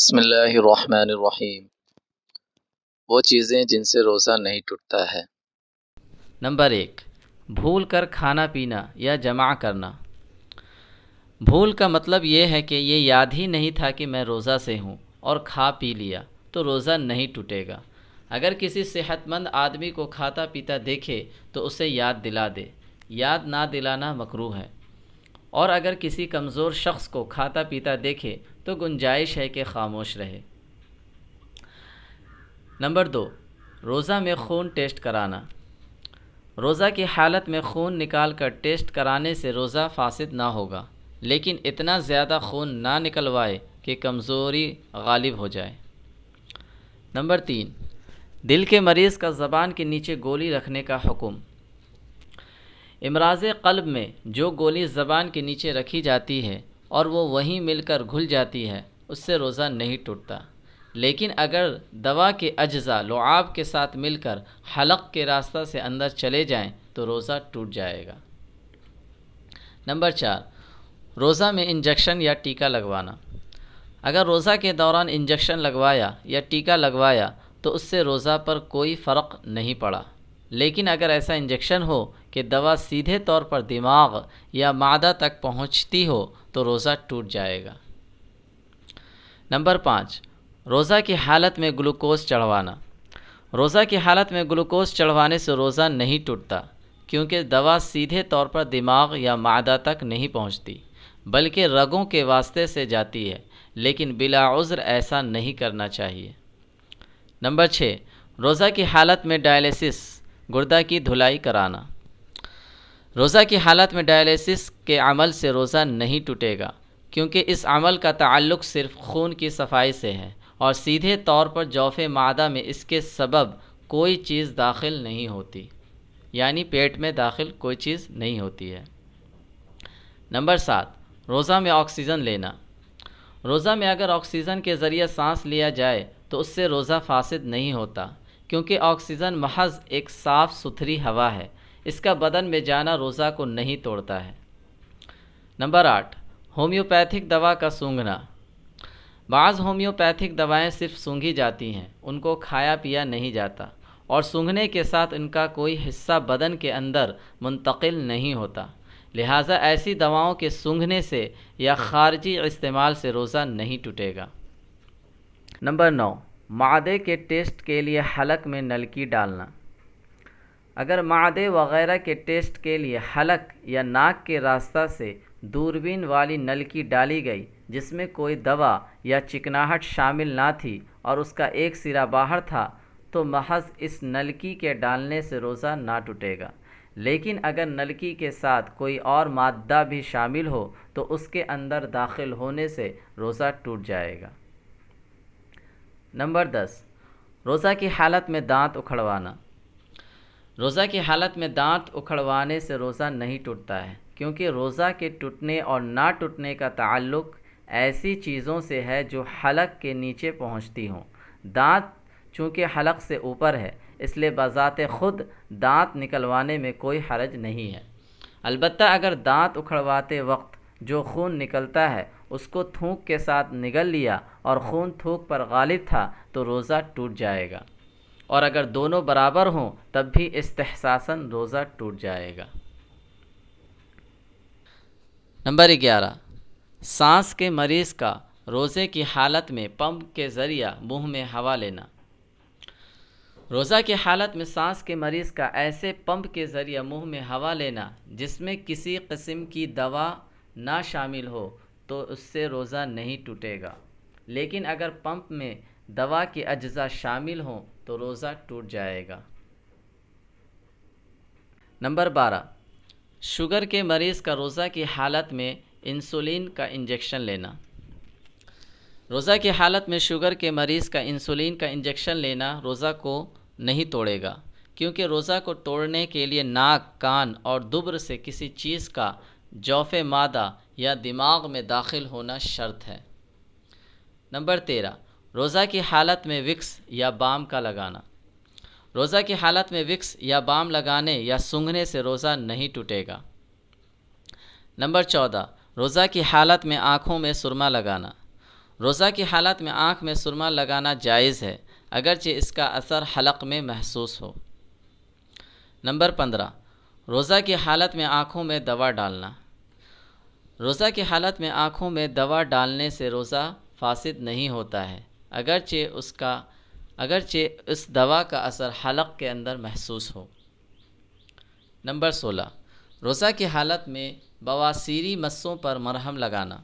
بسم اللہ الرحمن الرحیم۔ وہ چیزیں جن سے روزہ نہیں ٹوٹتا ہے۔ نمبر 1، بھول کر کھانا پینا یا جمع کرنا۔ بھول کا مطلب یہ ہے کہ یہ یاد ہی نہیں تھا کہ میں روزہ سے ہوں اور کھا پی لیا تو روزہ نہیں ٹوٹے گا۔ اگر کسی صحت مند آدمی کو کھاتا پیتا دیکھے تو اسے یاد دلا دے، یاد نہ دلانا مکروہ ہے۔ اور اگر کسی کمزور شخص کو کھاتا پیتا دیکھے تو گنجائش ہے کہ خاموش رہے۔ نمبر 2، روزہ میں خون ٹیسٹ کرانا۔ روزہ کی حالت میں خون نکال کر ٹیسٹ کرانے سے روزہ فاسد نہ ہوگا، لیکن اتنا زیادہ خون نہ نکلوائے کہ کمزوری غالب ہو جائے۔ نمبر 3، دل کے مریض کا زبان کے نیچے گولی رکھنے کا حکم۔ امراض قلب میں جو گولی زبان کے نیچے رکھی جاتی ہے اور وہ وہیں مل کر گھل جاتی ہے، اس سے روزہ نہیں ٹوٹتا، لیکن اگر دوا کے اجزاء لعاب کے ساتھ مل کر حلق کے راستہ سے اندر چلے جائیں تو روزہ ٹوٹ جائے گا۔ نمبر 4، روزہ میں انجیکشن یا ٹیکا لگوانا۔ اگر روزہ کے دوران انجیکشن لگوایا یا ٹیکا لگوایا تو اس سے روزہ پر کوئی فرق نہیں پڑا، لیکن اگر ایسا انجیکشن ہو کہ دوا سیدھے طور پر دماغ یا معدہ تک پہنچتی ہو تو روزہ ٹوٹ جائے گا۔ نمبر 5، روزہ کی حالت میں گلوکوز چڑھوانا۔ روزہ کی حالت میں گلوکوز چڑھوانے سے روزہ نہیں ٹوٹتا، کیونکہ دوا سیدھے طور پر دماغ یا معدہ تک نہیں پہنچتی بلکہ رگوں کے واسطے سے جاتی ہے، لیکن بلا عذر ایسا نہیں کرنا چاہیے۔ نمبر 6، روزہ کی حالت میں ڈائلیسس گردہ کی دھلائی کرانا۔ روزہ کی حالت میں ڈائلیسس کے عمل سے روزہ نہیں ٹوٹے گا، کیونکہ اس عمل کا تعلق صرف خون کی صفائی سے ہے اور سیدھے طور پر جوف معدہ میں اس کے سبب کوئی چیز داخل نہیں ہوتی، یعنی پیٹ میں داخل کوئی چیز نہیں ہوتی ہے۔ نمبر 7، روزہ میں آکسیجن لینا۔ روزہ میں اگر آکسیجن کے ذریعے سانس لیا جائے تو اس سے روزہ فاسد نہیں ہوتا، کیونکہ آکسیجن محض ایک صاف ستھری ہوا ہے، اس کا بدن میں جانا روزہ کو نہیں توڑتا ہے۔ نمبر 8، ہومیوپیتھک دوا کا سونگھنا۔ بعض ہومیوپیتھک دوائیں صرف سونگھی جاتی ہیں، ان کو کھایا پیا نہیں جاتا، اور سونگھنے کے ساتھ ان کا کوئی حصہ بدن کے اندر منتقل نہیں ہوتا، لہٰذا ایسی دواؤں کے سونگھنے سے یا خارجی استعمال سے روزہ نہیں ٹوٹے گا۔ نمبر 9، معدے کے ٹیسٹ کے لیے حلق میں نلکی ڈالنا۔ اگر معدے وغیرہ کے ٹیسٹ کے لیے حلق یا ناک کے راستہ سے دوربین والی نلکی ڈالی گئی جس میں کوئی دوا یا چکناہٹ شامل نہ تھی اور اس کا ایک سرا باہر تھا تو محض اس نلکی کے ڈالنے سے روزہ نہ ٹوٹے گا، لیکن اگر نلکی کے ساتھ کوئی اور مادہ بھی شامل ہو تو اس کے اندر داخل ہونے سے روزہ ٹوٹ جائے گا۔ نمبر 10، روزہ کی حالت میں دانت اکھڑوانا۔ روزہ کی حالت میں دانت اکھڑوانے سے روزہ نہیں ٹوٹتا ہے، کیونکہ روزہ کے ٹوٹنے اور نہ ٹوٹنے کا تعلق ایسی چیزوں سے ہے جو حلق کے نیچے پہنچتی ہوں۔ دانت چونکہ حلق سے اوپر ہے، اس لیے بذات خود دانت نکلوانے میں کوئی حرج نہیں ہے، البتہ اگر دانت اکھڑواتے وقت جو خون نکلتا ہے اس کو تھوک کے ساتھ نگل لیا اور خون تھوک پر غالب تھا تو روزہ ٹوٹ جائے گا، اور اگر دونوں برابر ہوں تب بھی استحساساً روزہ ٹوٹ جائے گا۔ نمبر 11، سانس کے مریض کا روزے کی حالت میں پمپ کے ذریعہ منہ میں ہوا لینا۔ روزہ کی حالت میں سانس کے مریض کا ایسے پمپ کے ذریعہ منہ میں ہوا لینا جس میں کسی قسم کی دوا نہ شامل ہو تو اس سے روزہ نہیں ٹوٹے گا، لیکن اگر پمپ میں دوا کے اجزاء شامل ہوں تو روزہ ٹوٹ جائے گا۔ نمبر 12، شوگر کے مریض کا روزہ کی حالت میں انسولین کا انجیکشن لینا۔ روزہ کی حالت میں شوگر کے مریض کا انسولین کا انجیکشن لینا روزہ کو نہیں توڑے گا، کیونکہ روزہ کو توڑنے کے لیے ناک، کان اور دبر سے کسی چیز کا جوف معدہ یا دماغ میں داخل ہونا شرط ہے۔ نمبر 13، روزہ کی حالت میں وکس یا بام کا لگانا۔ روزہ کی حالت میں وکس یا بام لگانے یا سونگھنے سے روزہ نہیں ٹوٹے گا۔ نمبر 14، روزہ کی حالت میں آنکھوں میں سرما لگانا۔ روزہ کی حالت میں آنکھ میں سرما لگانا جائز ہے اگرچہ اس کا اثر حلق میں محسوس ہو۔ نمبر 15، روزہ کی حالت میں آنکھوں میں دوا ڈالنا۔ روزہ کی حالت میں آنکھوں میں دوا ڈالنے سے روزہ فاسد نہیں ہوتا ہے اگرچہ اس دوا کا اثر حلق کے اندر محسوس ہو۔ نمبر 16، روزہ کی حالت میں بواسیری مسوں پر مرہم لگانا۔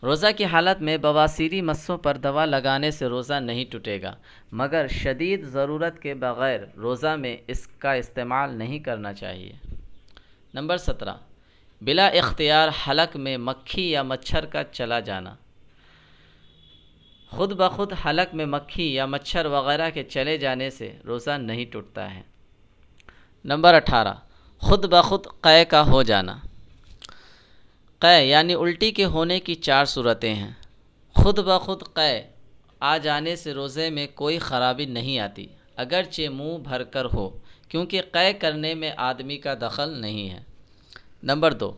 روزہ کی حالت میں بواسیری مسوں پر دوا لگانے سے روزہ نہیں ٹوٹے گا، مگر شدید ضرورت کے بغیر روزہ میں اس کا استعمال نہیں کرنا چاہیے۔ نمبر 17، بلا اختیار حلق میں مکھی یا مچھر کا چلا جانا۔ خود بخود حلق میں مکھی یا مچھر وغیرہ کے چلے جانے سے روزہ نہیں ٹوٹتا ہے۔ نمبر 18، خود بخود قے کا ہو جانا۔ قے یعنی الٹی کے ہونے کی 4 صورتیں ہیں۔ خود بخود قے آ جانے سے روزے میں کوئی خرابی نہیں آتی اگرچہ منہ بھر کر ہو، کیونکہ قے کرنے میں آدمی کا دخل نہیں ہے۔ نمبر 2،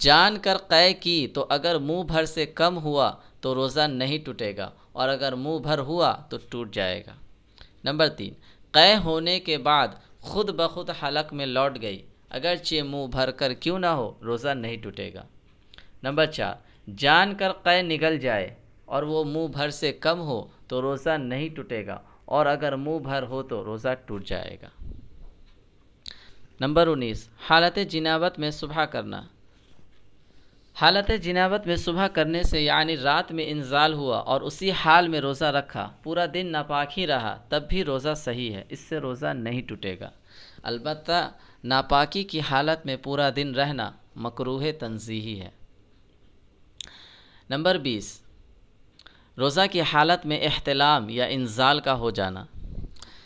جان کر قے کی تو اگر منہ بھر سے کم ہوا تو روزہ نہیں ٹوٹے گا، اور اگر منہ بھر ہوا تو ٹوٹ جائے گا۔ نمبر 3، قے ہونے کے بعد خود بخود حلق میں لوٹ گئی اگرچہ منہ بھر کر کیوں نہ ہو، روزہ نہیں ٹوٹے گا۔ نمبر 4، جان کر قے نگل جائے اور وہ منہ بھر سے کم ہو تو روزہ نہیں ٹوٹے گا، اور اگر منہ بھر ہو تو روزہ ٹوٹ جائے گا۔ نمبر 19، حالت جنابت میں صبح کرنا۔ حالت جنابت میں صبح کرنے سے یعنی رات میں انزال ہوا اور اسی حال میں روزہ رکھا، پورا دن ناپاک ہی رہا، تب بھی روزہ صحیح ہے، اس سے روزہ نہیں ٹوٹے گا۔ البتہ ناپاکی کی حالت میں پورا دن رہنا مکروہ تنزیہی ہے۔ نمبر 20، روزہ کی حالت میں احتلام یا انزال کا ہو جانا۔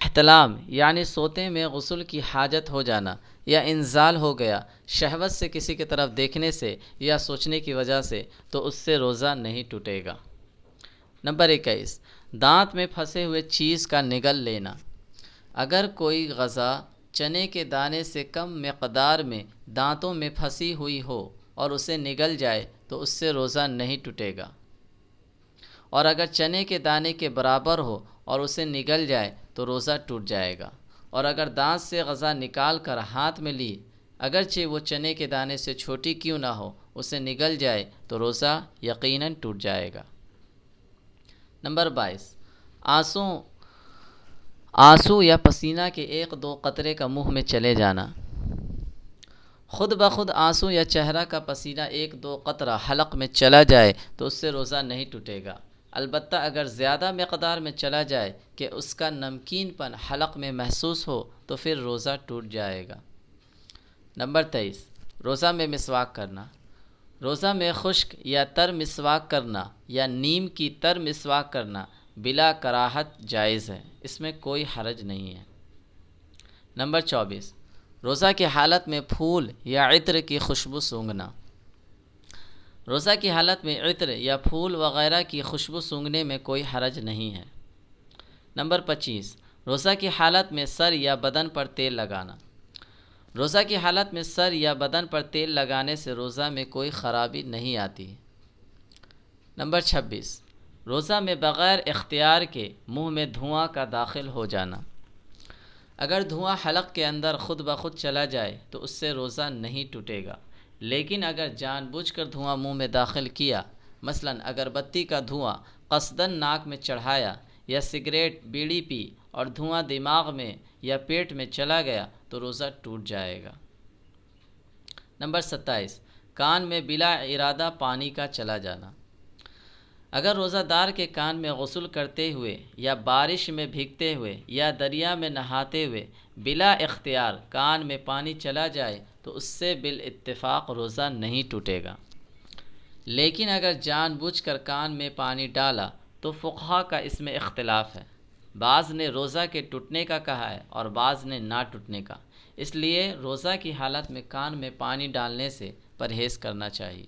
احتلام یعنی سوتے میں غسل کی حاجت ہو جانا یا انزال ہو گیا شہوت سے کسی کی طرف دیکھنے سے یا سوچنے کی وجہ سے، تو اس سے روزہ نہیں ٹوٹے گا۔ نمبر 21، دانت میں پھنسے ہوئے چیز کا نگل لینا۔ اگر کوئی غذا چنے کے دانے سے کم مقدار میں دانتوں میں پھنسی ہوئی ہو اور اسے نگل جائے تو اس سے روزہ نہیں ٹوٹے گا، اور اگر چنے کے دانے کے برابر ہو اور اسے نگل جائے تو روزہ ٹوٹ جائے گا، اور اگر دانت سے غذا نکال کر ہاتھ میں لی اگرچہ وہ چنے کے دانے سے چھوٹی کیوں نہ ہو اسے نگل جائے تو روزہ یقیناً ٹوٹ جائے گا۔ نمبر 22، آنسو یا پسینہ کے 1-2 قطرے کا منہ میں چلے جانا۔ خود بخود آنسو یا چہرہ کا پسینہ 1-2 قطرہ حلق میں چلا جائے تو اس سے روزہ نہیں ٹوٹے گا، البتہ اگر زیادہ مقدار میں چلا جائے کہ اس کا نمکین پن حلق میں محسوس ہو تو پھر روزہ ٹوٹ جائے گا۔ نمبر 23، روزہ میں مسواک کرنا۔ روزہ میں خشک یا تر مسواک کرنا یا نیم کی تر مسواک کرنا بلا کراہت جائز ہے، اس میں کوئی حرج نہیں ہے۔ نمبر 24، روزہ کی حالت میں پھول یا عطر کی خوشبو سونگھنا۔ روزہ کی حالت میں عطر یا پھول وغیرہ کی خوشبو سونگھنے میں کوئی حرج نہیں ہے۔ نمبر 25، روزہ کی حالت میں سر یا بدن پر تیل لگانا۔ روزہ کی حالت میں سر یا بدن پر تیل لگانے سے روزہ میں کوئی خرابی نہیں آتی۔ نمبر 26، روزہ میں بغیر اختیار کے منہ میں دھواں کا داخل ہو جانا۔ اگر دھواں حلق کے اندر خود بخود چلا جائے تو اس سے روزہ نہیں ٹوٹے گا، لیکن اگر جان بوجھ کر دھواں منہ میں داخل کیا، مثلا اگربتی کا دھواں قصداً ناک میں چڑھایا یا سگریٹ بیڑی پی اور دھواں دماغ میں یا پیٹ میں چلا گیا تو روزہ ٹوٹ جائے گا۔ نمبر 27، کان میں بلا ارادہ پانی کا چلا جانا۔ اگر روزہ دار کے کان میں غسل کرتے ہوئے یا بارش میں بھیگتے ہوئے یا دریا میں نہاتے ہوئے بلا اختیار کان میں پانی چلا جائے تو اس سے بالاتفاق روزہ نہیں ٹوٹے گا، لیکن اگر جان بوجھ کر کان میں پانی ڈالا تو فقہا کا اس میں اختلاف ہے، بعض نے روزہ کے ٹوٹنے کا کہا ہے اور بعض نے نہ ٹوٹنے کا، اس لیے روزہ کی حالت میں کان میں پانی ڈالنے سے پرہیز کرنا چاہیے۔